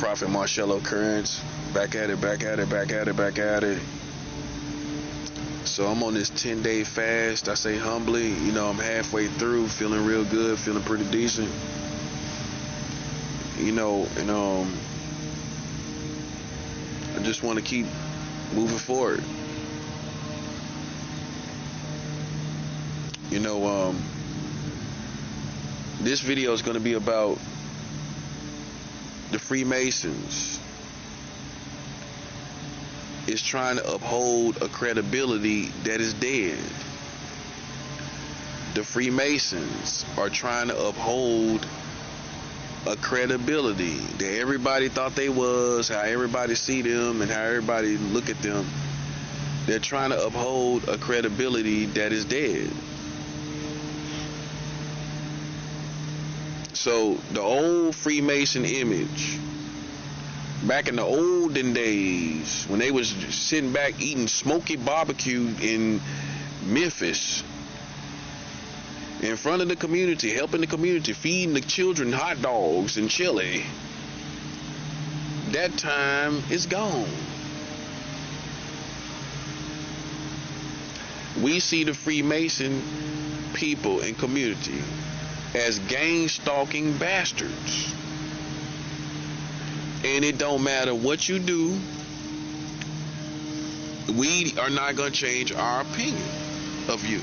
Prophet Marcello Currents. Back at it, back at it, back at it, back at it. So I'm on this 10-day fast. I say humbly, you know, I'm halfway through, feeling real good, feeling pretty decent. You know, and I just want to keep moving forward. You know, this video is going to be about the Freemasons. Is trying to uphold a credibility that is dead. The Freemasons are trying to uphold a credibility that everybody thought they was, how everybody see them and how everybody look at them. They're trying to uphold a credibility that is dead. So the old Freemason image, back in the olden days, when they was sitting back eating smoky barbecue in Memphis, in front of the community, helping the community, feeding the children hot dogs and chili, that time is gone. We see the Freemason people and community as gang-stalking bastards. And it don't matter what you do, we are not going to change our opinion of you.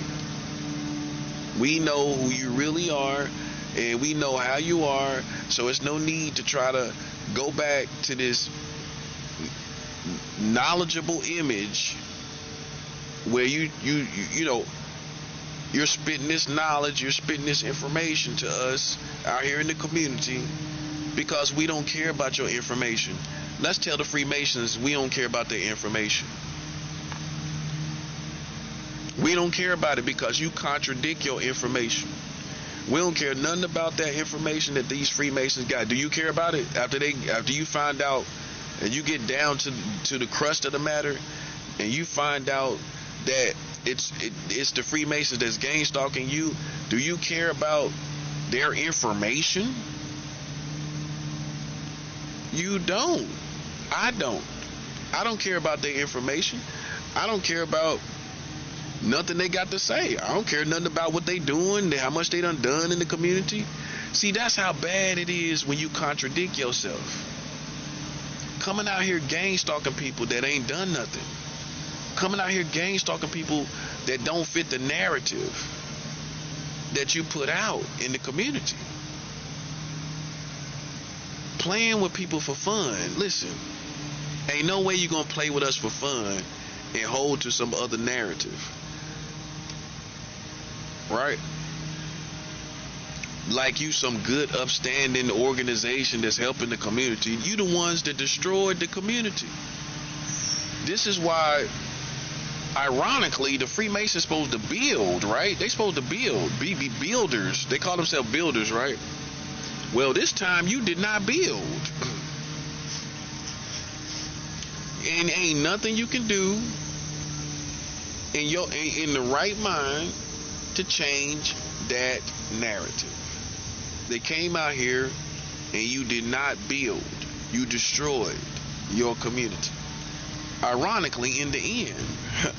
We know who you really are, and we know how you are, so it's no need to try to go back to this knowledgeable image where you know, you're spitting this knowledge, you're spitting this information to us out here in the community because we don't care about your information. Let's tell the Freemasons we don't care about their information. We don't care about it because you contradict your information. We don't care nothing about that information that these Freemasons got. Do you care about it? After you find out and you get down to the crust of the matter and you find out that it's the Freemasons that's gang stalking you, do you care about their information? You don't. I don't. I don't care about their information. I don't care about nothing they got to say. I don't care nothing about what they doing, how much they done in the community. See, that's how bad it is when you contradict yourself. Coming out here gang stalking people that ain't done nothing. Coming out here gang stalking people that don't fit the narrative that you put out in the community. Playing with people for fun. Listen, ain't no way you're gonna play with us for fun and hold to some other narrative. Right? Like you some good upstanding organization that's helping the community. You the ones that destroyed the community. This is why, ironically, the Freemasons supposed to build, right? They supposed to build, be builders. They call themselves builders, right? Well, this time you did not build. And ain't nothing you can do in the right mind to change that narrative. They came out here and you did not build. You destroyed your community. Ironically, in the end,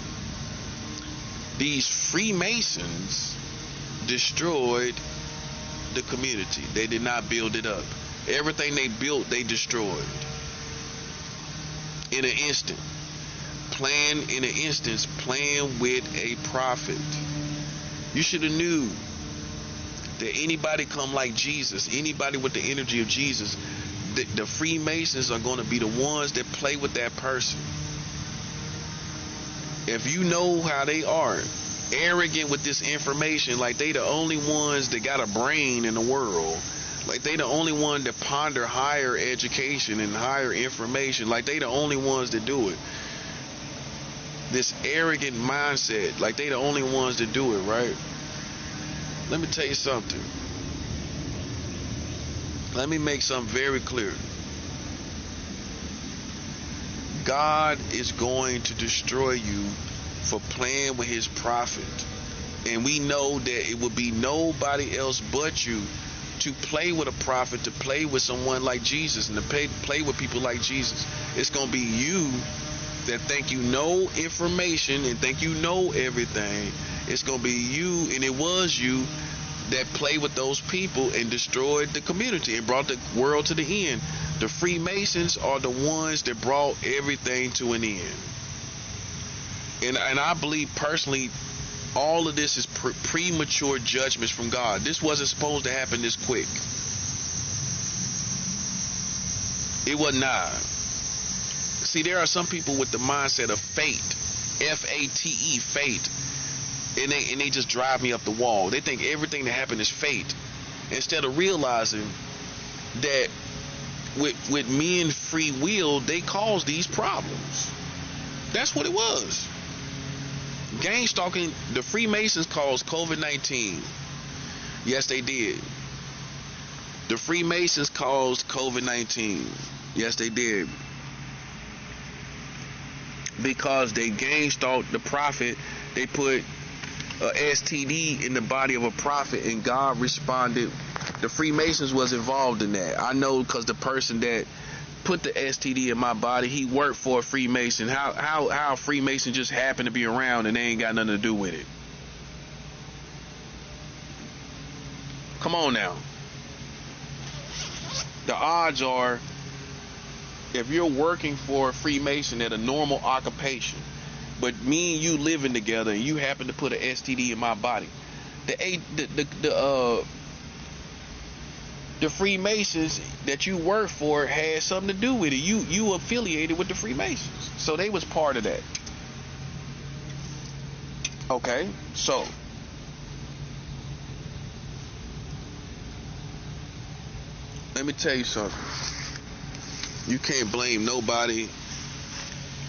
these Freemasons destroyed the community. They did not build it up. Everything they built, they destroyed. In an instant. Playing with a prophet. You should have knew that anybody come like Jesus, anybody with the energy of Jesus, the Freemasons are going to be the ones that play with that person. If you know how they are, arrogant with this information, like they the only ones that got a brain in the world, like they the only one that ponder higher education and higher information, like they the only ones that do it. This arrogant mindset, like they the only ones that do it, right? Let me tell you something. Let me make something very clear. God is going to destroy you for playing with his prophet. And we know that it will be nobody else but you to play with a prophet, to play with someone like Jesus, and to play with people like Jesus. It's going to be you that think you know information and think you know everything. It's going to be you, and it was you, that played with those people and destroyed the community and brought the world to the end. The Freemasons are the ones that brought everything to an end. And I believe personally, all of this is premature judgments from God. This wasn't supposed to happen this quick. It wasn't. See, there are some people with the mindset of fate, F-A-T-E, fate, and they just drive me up the wall. They think everything that happened is fate, instead of realizing that with men's free will, they caused these problems. That's what it was. Gang stalking. The Freemasons caused COVID-19. Yes, they did. The Freemasons caused COVID-19. Yes, they did. Because they gang stalked the prophet. They put a STD in the body of a prophet, and God responded. The Freemasons was involved in that. I know, because the person that put the STD in my body, he worked for a Freemason. How a Freemason just happened to be around and they ain't got nothing to do with it? Come on now. The odds are, if you're working for a Freemason at a normal occupation, but me and you living together and you happen to put an STD in my body, the Freemasons that you work for had something to do with it. You affiliated with the Freemasons, so they was part of that. Okay, so let me tell you something. You can't blame nobody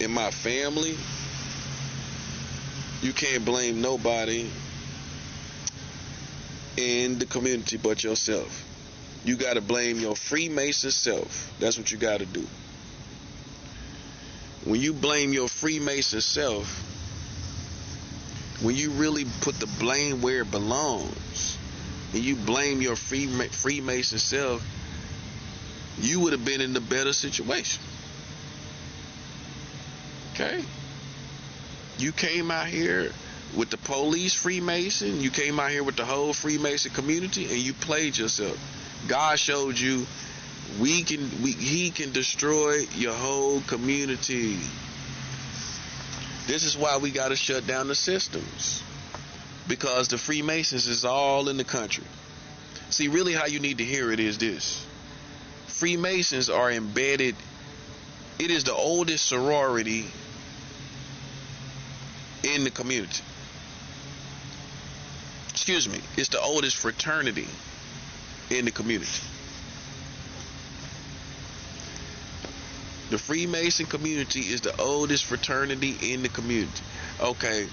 in my family. You can't blame nobody in the community but yourself. You got to blame your Freemason self. That's what you got to do. When you blame your Freemason self, when you really put the blame where it belongs, and you blame your Freemason self, you would have been in a better situation. Okay? You came out here with the police Freemason, you came out here with the whole Freemason community, and you played yourself. God showed you he can destroy your whole community. This is why we got to shut down the systems, because the Freemasons is all in the country. See, really how you need to hear it is this. Freemasons are embedded. It is the oldest sorority in the community. Excuse me. It's the oldest fraternity in the community. The Freemason community is the oldest fraternity in the community. Okay,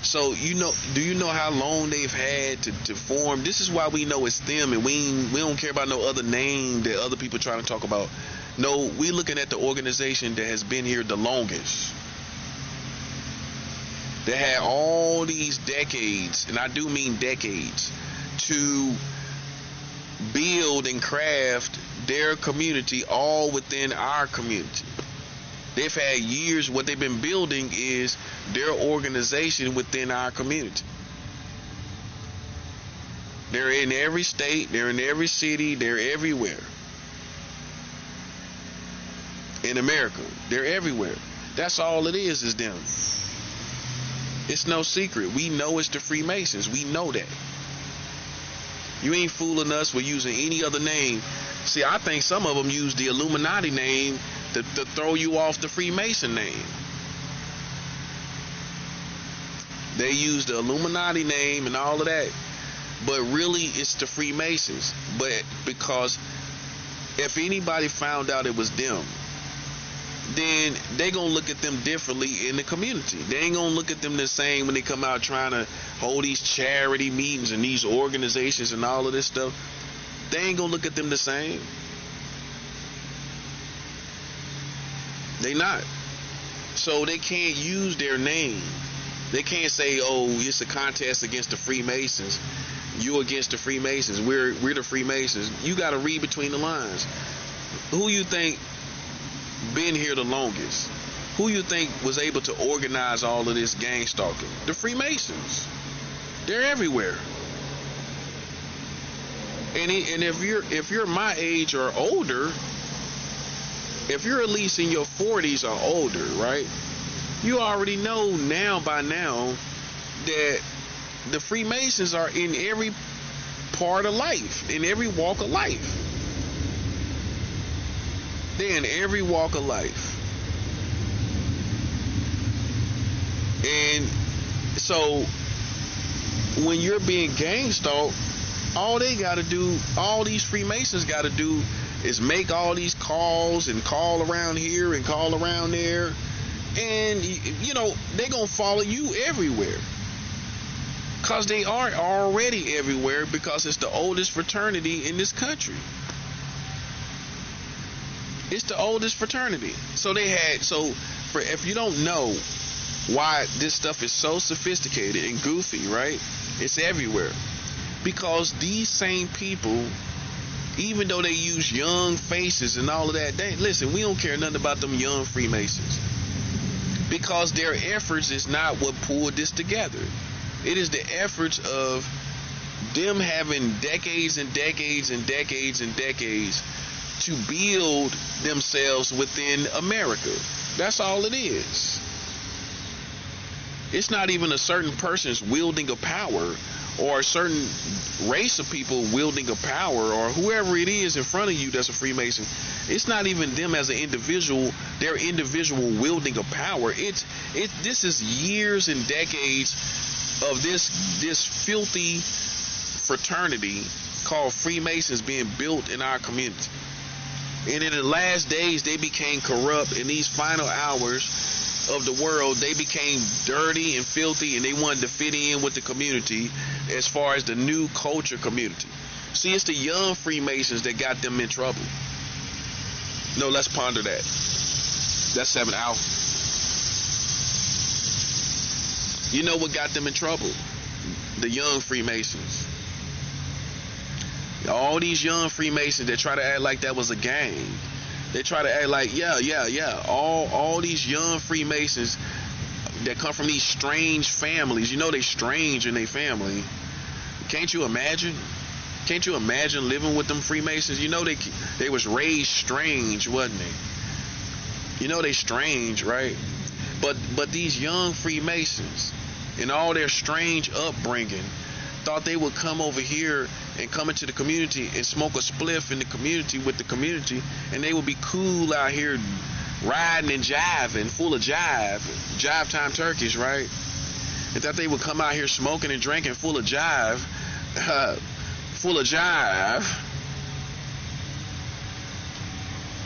so do you know how long they've had to form? This is why we know it's them, and we don't care about no other name that other people trying to talk about. No, we looking at the organization that has been here the longest. They had all these decades, and I do mean decades, to build and craft their community all within our community. They've had years. What they've been building is their organization within our community. They're in every state, they're in every city, they're everywhere. In America, they're everywhere. That's all it is them. It's no secret. We know it's the Freemasons. We know that. You ain't fooling us with using any other name. See, I think some of them use the Illuminati name to throw you off the Freemason name. They use the Illuminati name and all of that, but really it's the Freemasons. But because if anybody found out it was them, then they gonna look at them differently in the community. They ain't gonna look at them the same when they come out trying to hold these charity meetings and these organizations and all of this stuff. They ain't gonna look at them the same. They not. So they can't use their name. They can't say, oh, it's a contest against the Freemasons. You against the Freemasons. We're the Freemasons. You got to read between the lines. Who you think been here the longest? Who you think was able to organize all of this gang stalking? The Freemasons. They're everywhere. And if you're my age or older, if you're at least in your 40s or older, right? You already know by now that the Freemasons are in every part of life, in every walk of life. They're in every walk of life. And so when you're being gang stalked, all they got to do, all these Freemasons got to do is make all these calls and call around here and call around there. And, you know, they're going to follow you everywhere. Because they are already everywhere, because it's the oldest fraternity in this country. It's the oldest fraternity. So if you don't know why this stuff is so sophisticated and goofy, right? It's everywhere. Because these same people, even though they use young faces and all of that, listen, we don't care nothing about them young Freemasons. Because their efforts is not what pulled this together. It is the efforts of them having decades and decades and decades and decades to build themselves within America. That's all it is. It's not even a certain person's wielding of power, or a certain race of people wielding a power, or whoever it is in front of you that's a Freemason. It's not even them as an individual, their individual wielding of power. This is years and decades of this filthy fraternity called Freemasons being built in our community. And in the last days, they became corrupt. In these final hours of the world, they became dirty and filthy, and they wanted to fit in with the community as far as the new culture community. See, it's the young Freemasons that got them in trouble. No, let's ponder that. That's 7 out. You know what got them in trouble? The young Freemasons. All these young Freemasons that try to act like that was a gang. They try to act like, yeah. All these young Freemasons that come from these strange families. You know they strange in their family. Can't you imagine? Can't you imagine living with them Freemasons? You know they was raised strange, wasn't they? You know they strange, right? But these young Freemasons, in all their strange upbringing, thought they would come over here and come into the community and smoke a spliff in the community with the community, and they would be cool out here riding and jiving, full of jive time turkeys, right? They thought they would come out here smoking and drinking full of jive,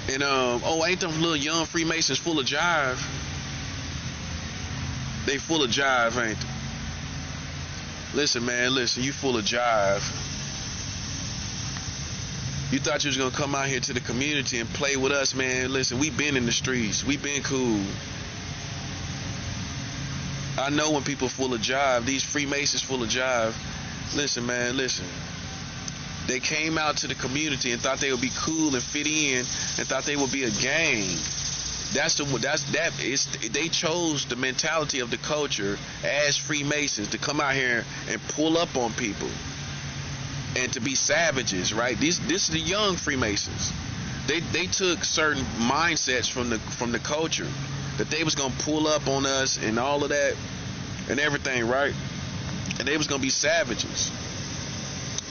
and ain't them little young Freemasons full of jive? They full of jive, ain't they? Listen, man, you full of jive. You thought you was gonna come out here to the community and play with us, man. Listen, we been in the streets. We been cool. I know when people full of jive, these Freemasons full of jive. Listen, man, they came out to the community and thought they would be cool and fit in, and thought they would be a gang. They chose the mentality of the culture as Freemasons to come out here and pull up on people and to be savages, right? This is the young Freemasons. They took certain mindsets from the culture that they was gonna pull up on us and all of that and everything, right? And they was gonna be savages.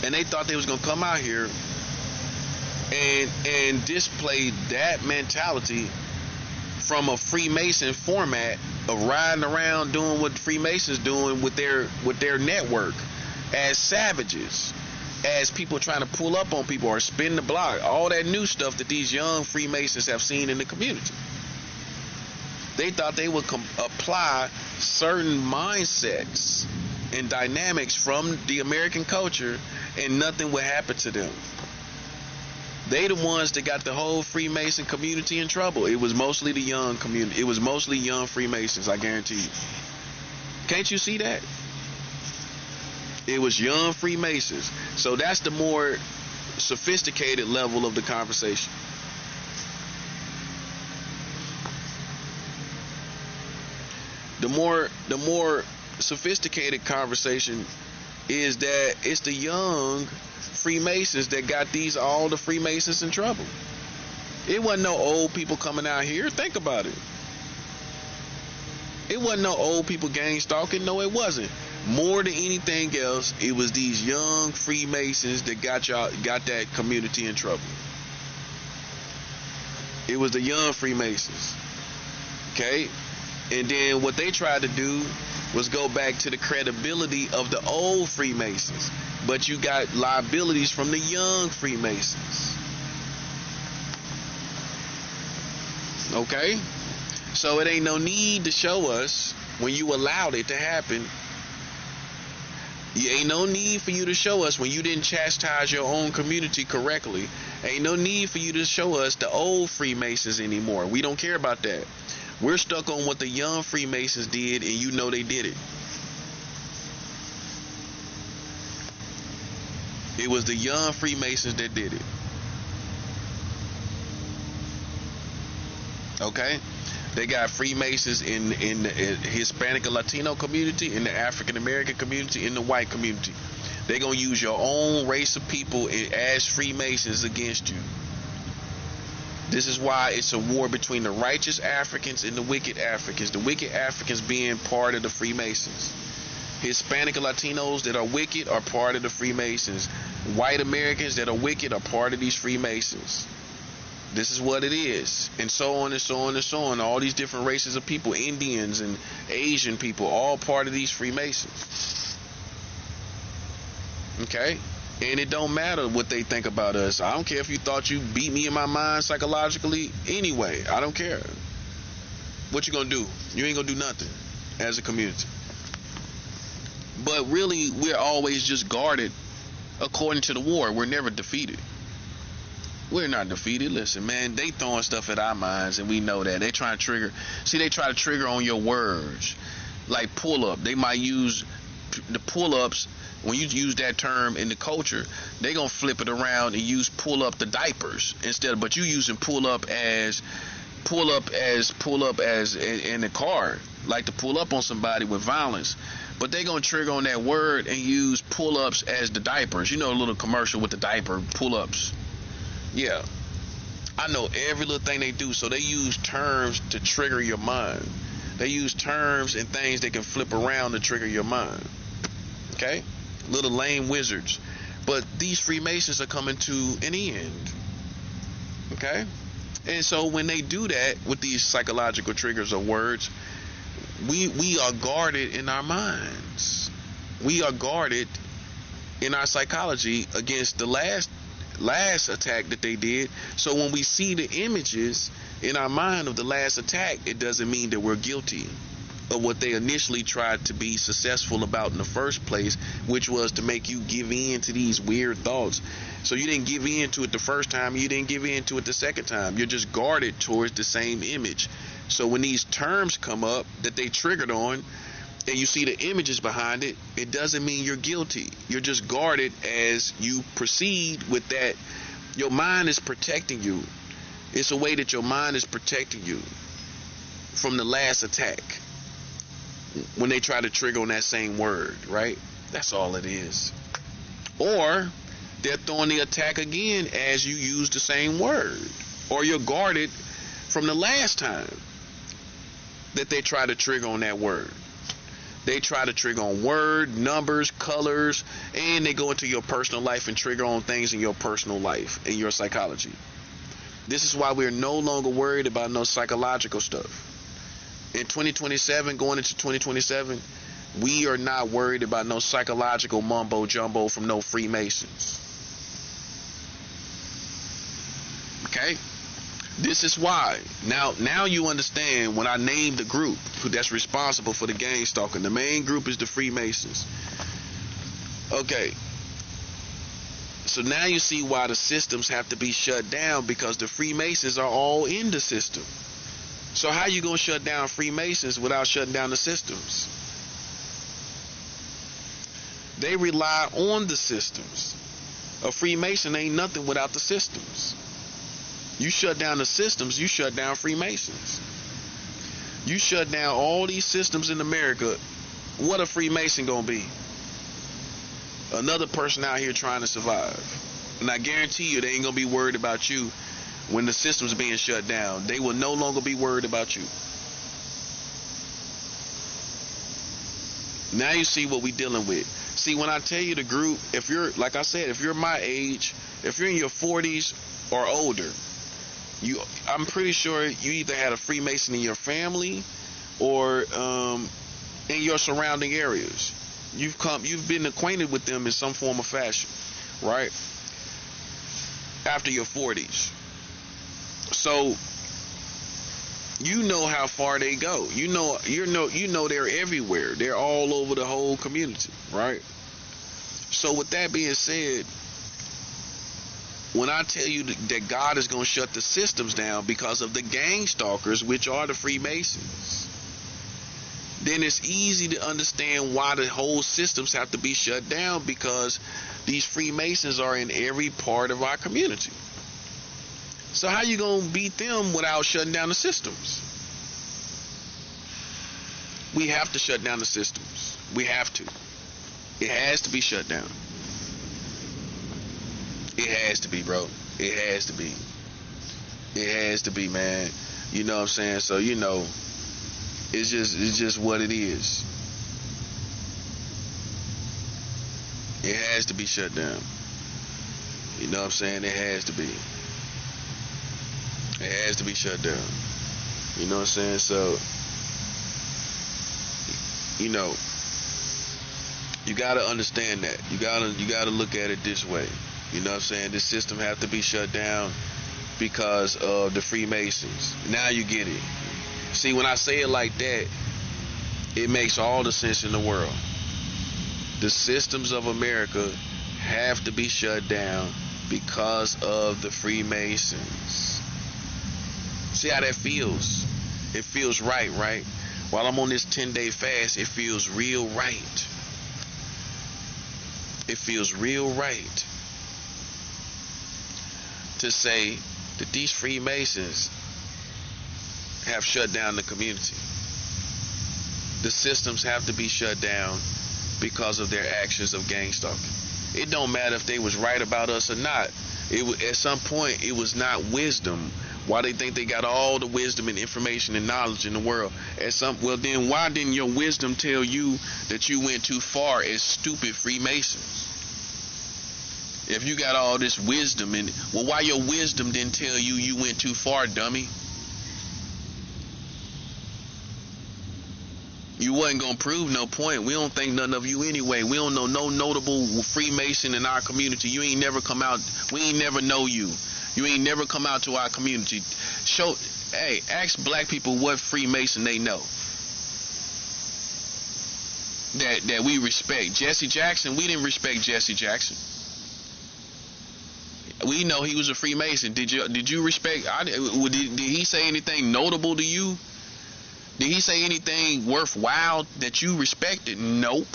And they thought they was gonna come out here and display that mentality from a Freemason format of riding around doing what Freemasons doing with their network as savages, as people trying to pull up on people or spin the block, all that new stuff that these young Freemasons have seen in the community. They thought they would apply certain mindsets and dynamics from the American culture and nothing would happen to them. They the ones that got the whole Freemason community in trouble. It was mostly the young community. It was mostly young Freemasons, I guarantee you. Can't you see that? It was young Freemasons. So that's the more sophisticated level of the conversation. The more sophisticated conversation is that it's the young Freemasons that got all the Freemasons in trouble. It wasn't no old people coming out here. Think about it. It wasn't no old people gang stalking. No, it wasn't. More than anything else, it was these young Freemasons that got that community in trouble. It was the young Freemasons. Okay? And then what they tried to do was go back to the credibility of the old Freemasons. But you got liabilities from the young Freemasons. Okay? So it ain't no need to show us when you allowed it to happen. Ain't no need for you to show us when you didn't chastise your own community correctly. Ain't no need for you to show us the old Freemasons anymore. We don't care about that. We're stuck on what the young Freemasons did, and you know they did it. It was the young Freemasons that did it. Okay? They got Freemasons in the Hispanic and Latino community, in the African American community, in the white community. They're going to use your own race of people as Freemasons against you. This is why it's a war between the righteous Africans and the wicked Africans. The wicked Africans being part of the Freemasons. Hispanic and Latinos that are wicked are part of the Freemasons. White Americans that are wicked are part of these Freemasons. This is what it is. And so on and so on and so on. All these different races of people, Indians and Asian people, all part of these Freemasons. Okay? And it don't matter what they think about us. I don't care if you thought you beat me in my mind psychologically. Anyway, I don't care. What you gonna do? You ain't gonna do nothing as a community. But really, we're always just guarded according to the war. We're never defeated. We're not defeated. Listen, man, they throwing stuff at our minds, and we know that. They trying to trigger. See, they try to trigger on your words. Like pull up. They might use the pull ups. When you use that term in the culture, they gonna flip it around and use pull up the diapers instead. But you using pull up as in the car, like to pull up on somebody with violence. But they gonna trigger on that word and use pull ups as the diapers. You know, a little commercial with the diaper pull ups. Yeah, I know every little thing they do. So they use terms to trigger your mind. They use terms and things they can flip around to trigger your mind. Okay? Little lame wizards. But these Freemasons are coming to an end. Okay? And so when they do that with these psychological triggers of words, we are guarded in our minds. We are guarded in our psychology against the last attack that they did. So when we see the images in our mind of the last attack, it doesn't mean that we're guilty of what they initially tried to be successful about in the first place, which was to make you give in to these weird thoughts. So you didn't give in to it the first time, you didn't give in to it the second time. You're just guarded towards the same image. So when these terms come up that they triggered on, and you see the images behind it, it doesn't mean you're guilty. You're just guarded as you proceed with that. Your mind is protecting you. It's a way that your mind is protecting you from the last attack when they try to trigger on that same word, right? That's all it is. Or they're throwing the attack again as you use the same word. Or you're guarded from the last time that they try to trigger on that word. They try to trigger on word, numbers, colors, and they go into your personal life and trigger on things in your personal life, in your psychology. This is why we're no longer worried about no psychological stuff. In 2027, going into 2027, we are not worried about no psychological mumbo jumbo from no Freemasons. Okay? This is why. Now you understand when I named the group that's responsible for the gang stalking. The main group is the Freemasons. Okay. So now you see why the systems have to be shut down, because the Freemasons are all in the system. So how you gonna shut down Freemasons without shutting down the systems? They rely on the systems. A Freemason ain't nothing without the systems. You shut down the systems, you shut down Freemasons. You shut down all these systems in America, what a Freemason gonna be? Another person out here trying to survive. And I guarantee you they ain't gonna be worried about you when the system's being shut down. They will no longer be worried about you. Now you see what we dealing with. See, when I tell you the group, if you're, like I said, if you're my age, if you're in your 40s or older, I'm pretty sure you either had a Freemason in your family or in your surrounding areas. You've been acquainted with them in some form or fashion, right? After your 40s. So you know how far they go. You know they're everywhere. They're all over the whole community, right? So with that being said, when I tell you that God is going to shut the systems down because of the gang stalkers, which are the Freemasons, then it's easy to understand why the whole systems have to be shut down, because these Freemasons are in every part of our community. So how you going to beat them without shutting down the systems? We have to shut down the systems. We have to. It has to be shut down. It has to be, bro. It has to be. It has to be, man. You know what I'm saying? So, you know, it's just what it is. It has to be shut down. You know what I'm saying? It has to be. It has to be shut down. You know what I'm saying? So, you know, you gotta understand that. You gotta look at it this way. You know what I'm saying? This system have to be shut down because of the Freemasons. Now you get it. See, when I say it like that, it makes all the sense in the world. The systems of America have to be shut down because of the Freemasons. See how that feels? It feels right? While I'm on this 10-day fast, it feels real right. It feels real right to say that these Freemasons have shut down the community. The systems have to be shut down because of their actions of gang stalking. It don't matter if they was right about us or not. At some point, it was not wisdom. Why they think they got all the wisdom and information and knowledge in the world? Well, then why didn't your wisdom tell you that you went too far as stupid Freemasons? If you got all this wisdom, why your wisdom didn't tell you you went too far, dummy? You wasn't gonna prove no point. We don't think nothing of you anyway. We don't know no notable Freemason in our community. You ain't never come out. We ain't never know you. You ain't never come out to our community. Ask black people what Freemason they know that we respect. Jesse Jackson, we didn't respect Jesse Jackson. We know he was a Freemason. Did you respect? Did he say anything notable to you? Did he say anything worthwhile that you respected? Nope.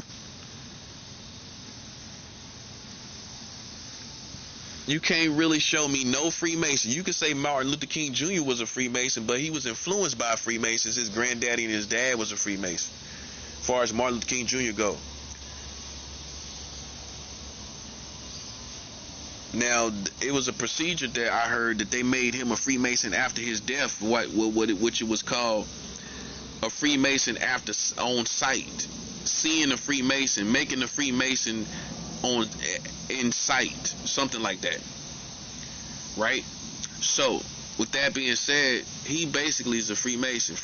You can't really show me no Freemason. You could say Martin Luther King Jr. was a Freemason, but he was influenced by Freemasons. His granddaddy and his dad was a Freemason, as far as Martin Luther King Jr. go. Now, it was a procedure that I heard that they made him a Freemason after his death, which it was called a Freemason after on sight. Seeing a Freemason, making a Freemason in sight, something like that, right? So with that being said, he basically is a Freemason.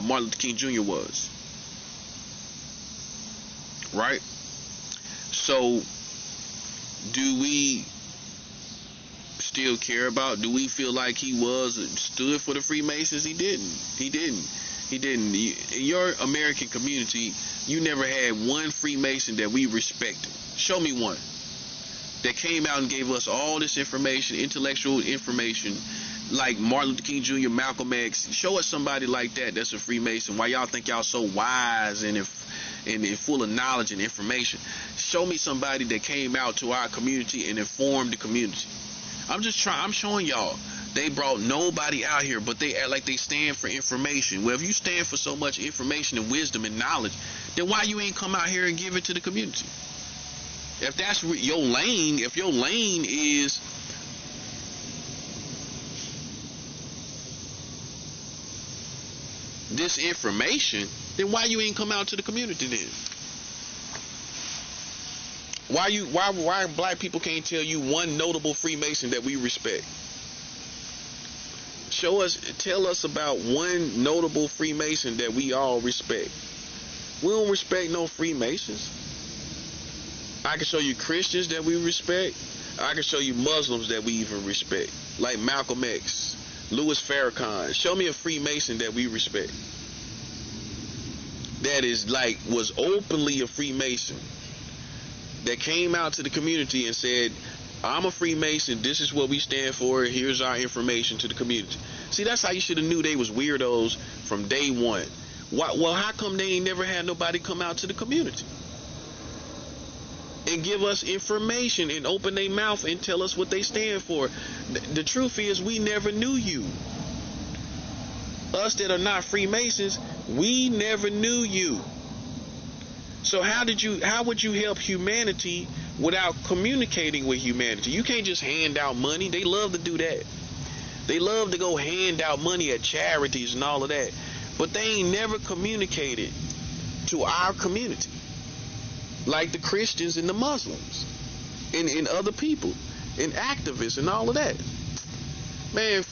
Martin Luther King Jr. was, right? So do we still care about, do we feel like he stood for the Freemasons? He didn't. In your American community, you never had one Freemason that we respected. Show me one that came out and gave us all this information, intellectual information, like Martin Luther King Jr., Malcolm X. Show us somebody like that that's a Freemason. Why y'all think y'all so wise, and and full of knowledge and information. Show me somebody that came out to our community and informed the community. I'm showing y'all. They brought nobody out here, but they act like they stand for information. Well, if you stand for so much information and wisdom and knowledge, then why you ain't come out here and give it to the community? If that's your lane, if your lane is this information, then why you ain't come out to the community then? Why black people can't tell you one notable Freemason that we respect? Tell us about one notable Freemason that we all respect. We don't respect no Freemasons. I can show you Christians that we respect. I can show you Muslims that we even respect, like Malcolm X, Louis Farrakhan. Show me a Freemason that we respect that is was openly a Freemason, that came out to the community and said, I'm a Freemason, this is what we stand for, here's our information to the community. See, that's how you should have knew they was weirdos from day one. Well, how come they ain't never had nobody come out to the community and give us information and open their mouth and tell us what they stand for? The truth is, we never knew you. Us that are not Freemasons, we never knew you. So how would you help humanity without communicating with humanity? You can't just hand out money. They love to do that. They love to go hand out money at charities and all of that. But they ain't never communicated to our community, like the Christians and the Muslims and other people and activists and all of that. Man,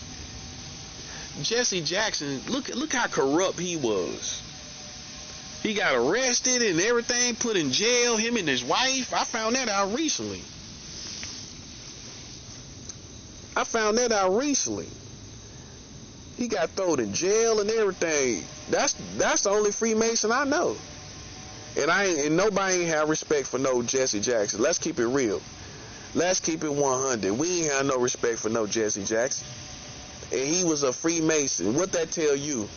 Jesse Jackson, look how corrupt he was. He got arrested and everything, put in jail, him and his wife. I found that out recently. He got thrown in jail and everything. That's the only Freemason I know. And nobody ain't have respect for no Jesse Jackson. Let's keep it real. Let's keep it 100. We ain't have no respect for no Jesse Jackson. And he was a Freemason. What that tell you?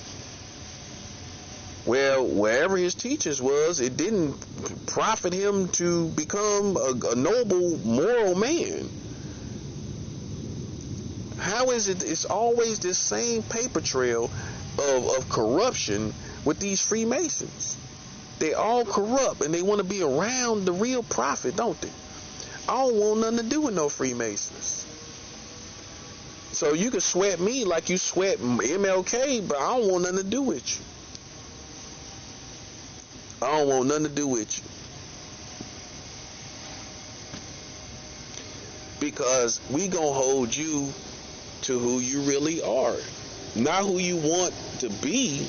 Well, wherever his teachings was, it didn't profit him to become a noble, moral man. How is it? It's always this same paper trail of corruption with these Freemasons. They all corrupt and they want to be around the real prophet, don't they? I don't want nothing to do with no Freemasons. So you can sweat me like you sweat MLK, but I don't want nothing to do with you. I don't want nothing to do with you. Because we gonna hold you to who you really are. Not who you want to be.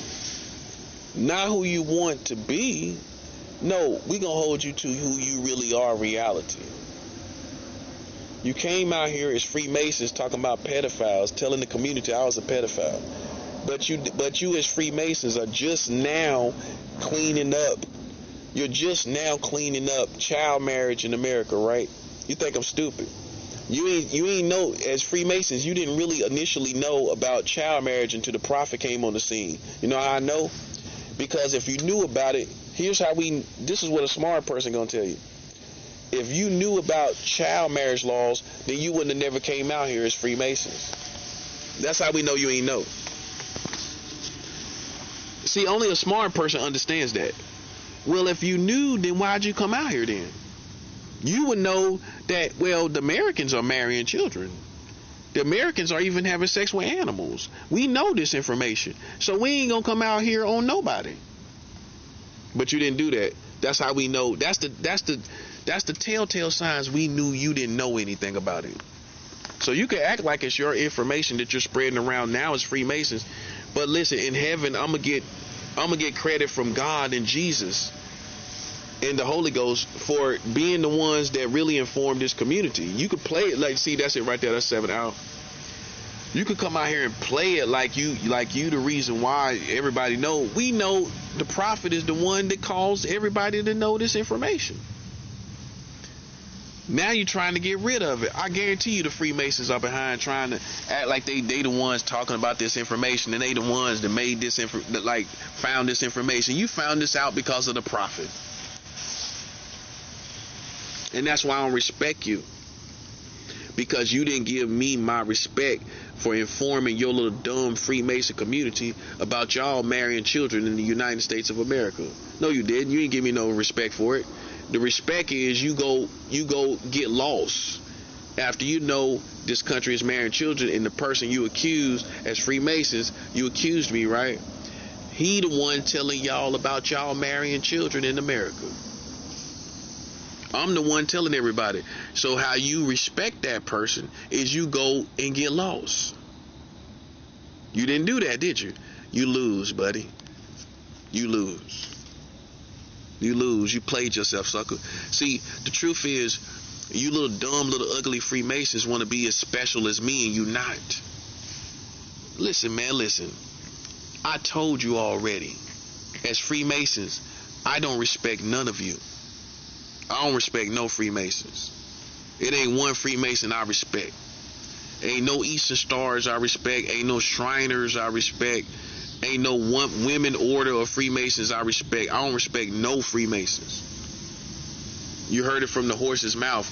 Not who you want to be. No, we gonna hold you to who you really are, reality. You came out here as Freemasons talking about pedophiles, telling the community I was a pedophile. But you as Freemasons are just now cleaning up. You're just now cleaning up child marriage in America, right? You think I'm stupid? You ain't know, as Freemasons, you didn't really initially know about child marriage until the prophet came on the scene. You know how I know? Because if you knew about it, this is what a smart person gonna tell you. If you knew about child marriage laws, then you wouldn't have never came out here as Freemasons. That's how we know you ain't know. See, only a smart person understands that. Well, if you knew, then why'd you come out here then? You would know that, well, the Americans are marrying children. The Americans are even having sex with animals. We know this information. So we ain't gonna come out here on nobody. But you didn't do that. That's how we know. That's the telltale signs we knew you didn't know anything about it. So you can act like it's your information that you're spreading around now as Freemasons. But listen, in heaven, I'm gonna get credit from God and Jesus and the Holy Ghost for being the ones that really informed this community. You could play it like, see, that's it right there. That's 7 out. You could come out here and play it like you the reason why everybody know. We know the prophet is the one that caused everybody to know this information. Now you're trying to get rid of it. I guarantee you the Freemasons are behind trying to act like they the ones talking about this information, and they the ones that made this that like found this information. You found this out because of the prophet. And that's why I don't respect you. Because you didn't give me my respect for informing your little dumb Freemason community about y'all marrying children in the United States of America. No, you didn't. You didn't give me no respect for it. The respect is you go get lost after you know this country is marrying children, and the person you accused as Freemasons, you accused me, right? He the one telling y'all about y'all marrying children in America. I'm the one telling everybody. So how you respect that person is you go and get lost. You didn't do that, did you? You lose, buddy. You lose. You lose. You played yourself, sucker. See, the truth is, you little dumb, little ugly Freemasons want to be as special as me, and you not. Listen, man, listen. I told you already. As Freemasons, I don't respect none of you. I don't respect no Freemasons. It ain't one Freemason I respect. Ain't no Eastern Stars I respect. Ain't no Shriners I respect. Ain't no one women order of Freemasons I respect. I don't respect no Freemasons. You heard it from the horse's mouth.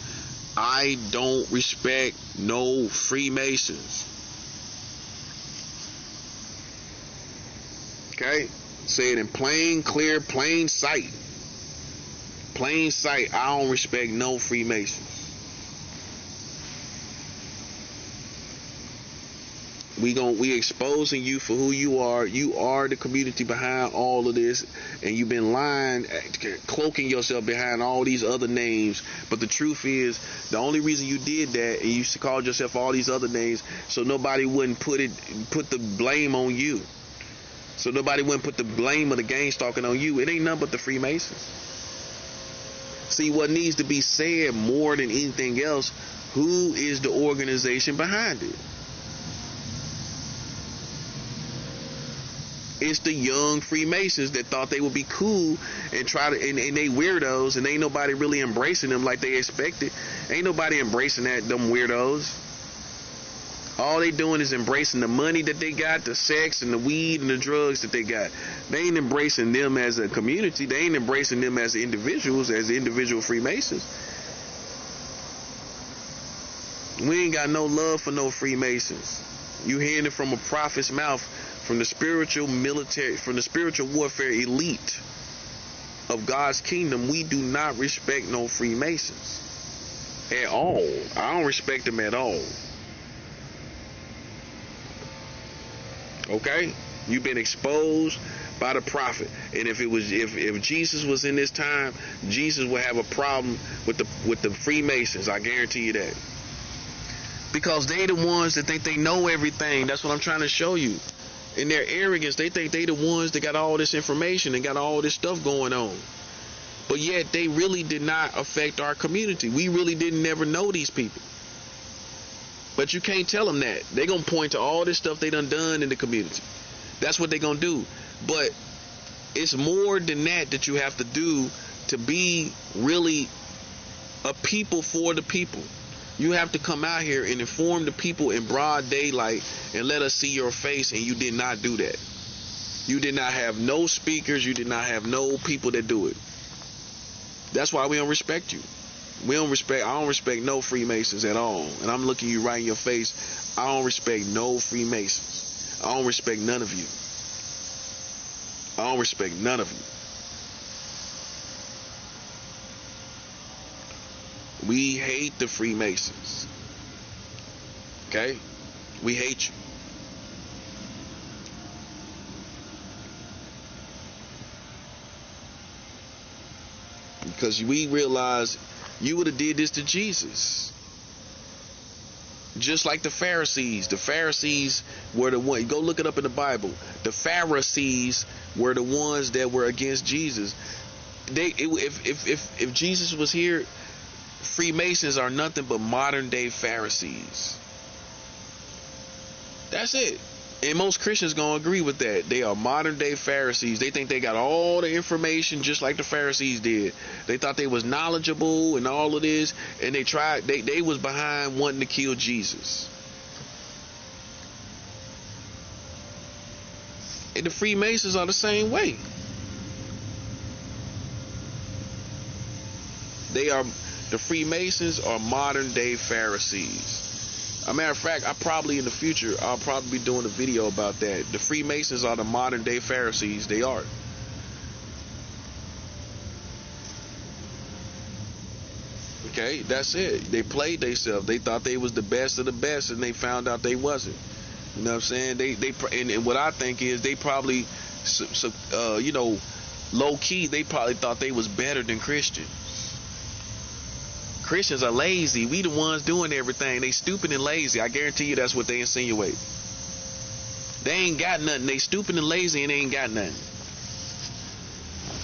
I don't respect no Freemasons. Okay? Say it in plain, clear, plain sight. Plain sight, I don't respect no Freemasons. We exposing you for who you are. You are the community behind all of this, and you've been lying, cloaking yourself behind all these other names. But the truth is, the only reason you did that, and you called yourself all these other names, so nobody wouldn't put the blame on you. So nobody wouldn't put the blame of the gang stalking on you. It ain't nothing but the Freemasons. See, what needs to be said more than anything else, who is the organization behind it? It's the young Freemasons that thought they would be cool and and they weirdos, and ain't nobody really embracing them like they expected. Ain't nobody embracing them weirdos. All they doing is embracing the money that they got, the sex and the weed and the drugs that they got. They ain't embracing them as a community. They ain't embracing them as individuals, as individual Freemasons. We ain't got no love for no Freemasons. You hearing it from a prophet's mouth, from the spiritual warfare elite of God's kingdom. We do not respect no Freemasons at all. I don't respect them at all. Okay? You've been exposed by the prophet. And if Jesus was in this time, Jesus would have a problem with the Freemasons. I guarantee you that. Because they the ones that think they know everything. That's what I'm trying to show you. In their arrogance, they think they the ones that got all this information and got all this stuff going on. But yet they really did not affect our community. We really didn't never know these people. But you can't tell them that. They're going to point to all this stuff they done in the community. That's what they're going to do. But it's more than that you have to do to be really a people for the people. You have to come out here and inform the people in broad daylight and let us see your face, and you did not do that. You did not have no speakers. You did not have no people that do it. That's why we don't respect you. I don't respect no Freemasons at all. And I'm looking you right in your face. I don't respect no Freemasons. I don't respect none of you. I don't respect none of you. We hate the Freemasons. Okay? We hate you. Because we realize you would have did this to Jesus. Just like the Pharisees. The Pharisees were the ones. Go look it up in the Bible. The Pharisees were the ones that were against Jesus. If Jesus was here, Freemasons are nothing but modern day Pharisees. That's it. And most Christians gonna agree with that. They are modern day Pharisees. They think they got all the information just like the Pharisees did. They thought they was knowledgeable and all of this, and they was behind wanting to kill Jesus. And the Freemasons are the same way. The Freemasons are modern day Pharisees. As a matter of fact, in the future, I'll probably be doing a video about that. The Freemasons are the modern day Pharisees. They are. Okay, that's it. They played themselves. They thought they was the best of the best, and they found out they wasn't. You know what I'm saying? And what I think is they probably, low key, they probably thought they was better than Christians. Christians are lazy. We the ones doing everything. They stupid and lazy. I guarantee you that's what they insinuate. They ain't got nothing. They stupid and lazy and they ain't got nothing.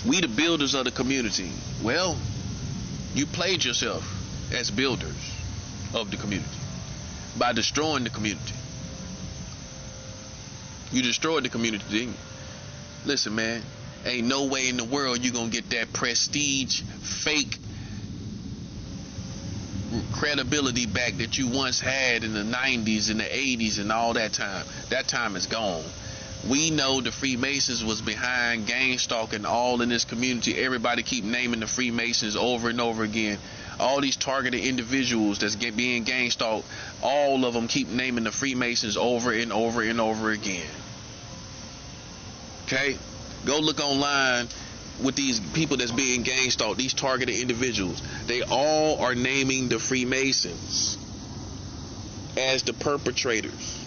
We the builders of the community. Well, you played yourself as builders of the community by destroying the community. You destroyed the community, didn't you? Listen, man, ain't no way in the world you gonna get that prestige, fake credibility back that you once had in the 90s and the 80s and all that time. That time is gone. We know the Freemasons was behind gang stalking all in this community. Everybody keep naming the Freemasons over and over again. All these targeted individuals that's being gang stalked, all of them keep naming the Freemasons over and over and over again. Okay? Go look online with these people that's being gang stalked, these targeted individuals. They all are naming the Freemasons as the perpetrators.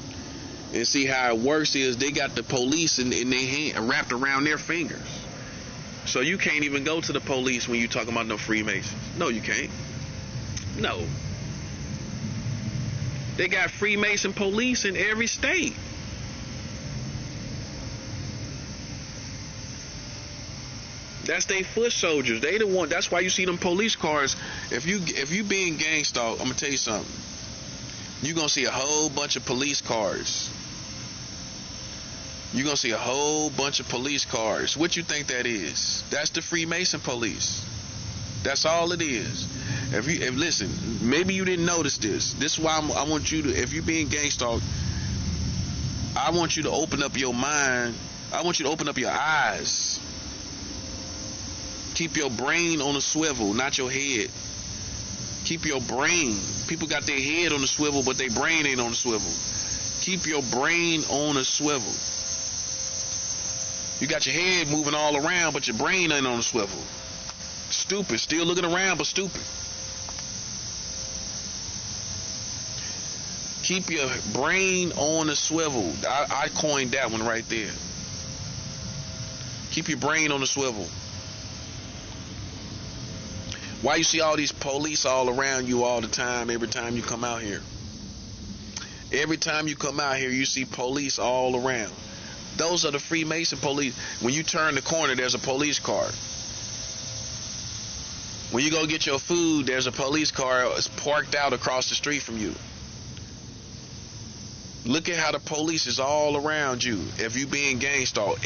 And see how it works is they got the police in their hand wrapped around their fingers. So you can't even go to the police when you talking about no Freemasons. No, you can't. No. They got Freemason police in every state. That's they foot soldiers. They the one. That's why you see them police cars. If you being gang stalked, I'm gonna tell you something. You gonna see a whole bunch of police cars. You're gonna see a whole bunch of police cars. What you think that is? That's the Freemason police. That's all it is. Listen, maybe you didn't notice this. This is why I want you to, if you're being gang stalked, I want you to open up your mind. I want you to open up your eyes. Keep your brain on a swivel, not your head. Keep your brain. People got their head on the swivel, but their brain ain't on the swivel. Keep your brain on a swivel. You got your head moving all around, but your brain ain't on the swivel. Stupid. Still looking around, but stupid. Keep your brain on a swivel. I coined that one right there. Keep your brain on the swivel. Why you see all these police all around you all the time, every time you come out here? Every time you come out here, you see police all around. Those are the Freemason police. When you turn the corner, there's a police car. When you go get your food, there's a police car parked out across the street from you. Look at how the police is all around you. If you're being gang stalked,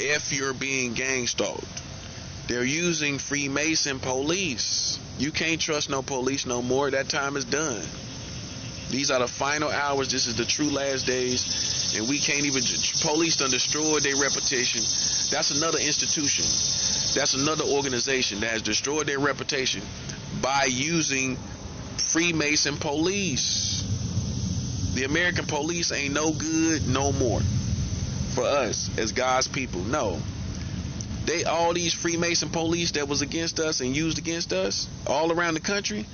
they're using Freemason police. You can't trust no police no more. That time is done. These are the final hours. This is the true last days. And we can't even, police done destroyed their reputation. That's another institution. That's another organization that has destroyed their reputation by using Freemason police. The American police ain't no good no more for us as God's people. No. All these Freemason police that was against us and used against us all around the country,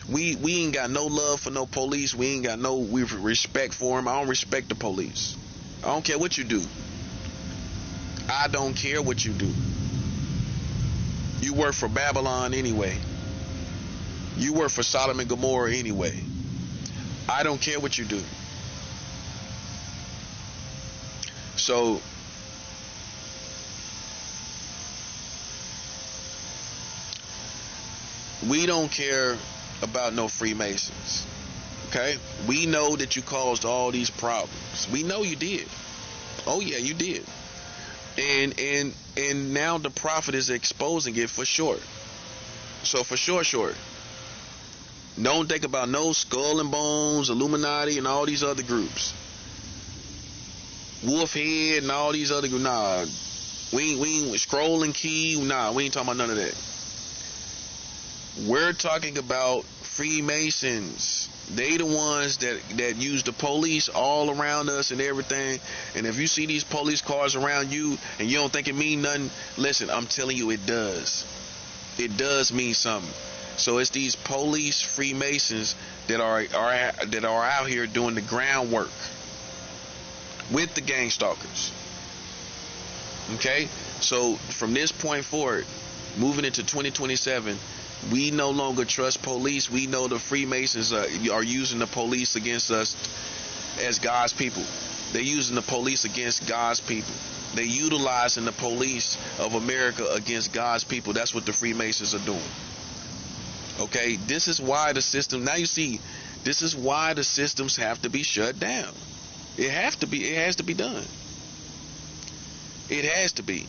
we ain't got no love for no police. We ain't got no respect for them. I don't respect the police. I don't care what you do. I don't care what you do. You work for Babylon anyway. You work for Sodom and Gomorrah anyway. I don't care what you do. So we don't care about no Freemasons. Okay? We know that you caused all these problems. We know you did. Oh yeah, you did. And now the prophet is exposing it for short. So for short, don't think about no Skull and Bones, Illuminati, and all these other groups. Wolfhead and all these other groups. Nah, we ain't Scroll and Key. Nah, we ain't talking about none of that. We're talking about Freemasons. They the ones that use the police all around us and everything. And if you see these police cars around you and you don't think it mean nothing, listen, I'm telling you it does. It does mean something. So it's these police Freemasons that are out here doing the groundwork with the gang stalkers. Okay? So from this point forward, moving into 2027, we no longer trust police. We know the Freemasons are using the police against us as God's people. They're using the police against God's people. They're utilizing the police of America against God's people. That's what the Freemasons are doing. Okay, this is why the system, now you see, this is why the systems have to be shut down. It has to be done. It has to be.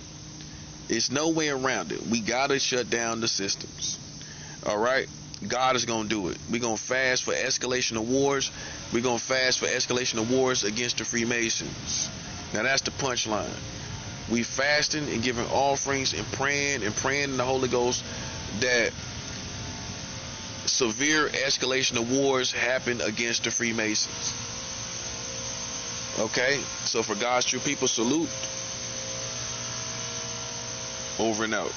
There's no way around it. We gotta shut down the systems. All right, God is gonna do it. We're gonna fast for escalation of wars. We're gonna fast for escalation of wars against the Freemasons. Now that's the punchline. We fasting and giving offerings and praying in the Holy Ghost that severe escalation of wars happen against the Freemasons. Okay, so for God's true people, salute. Over and out.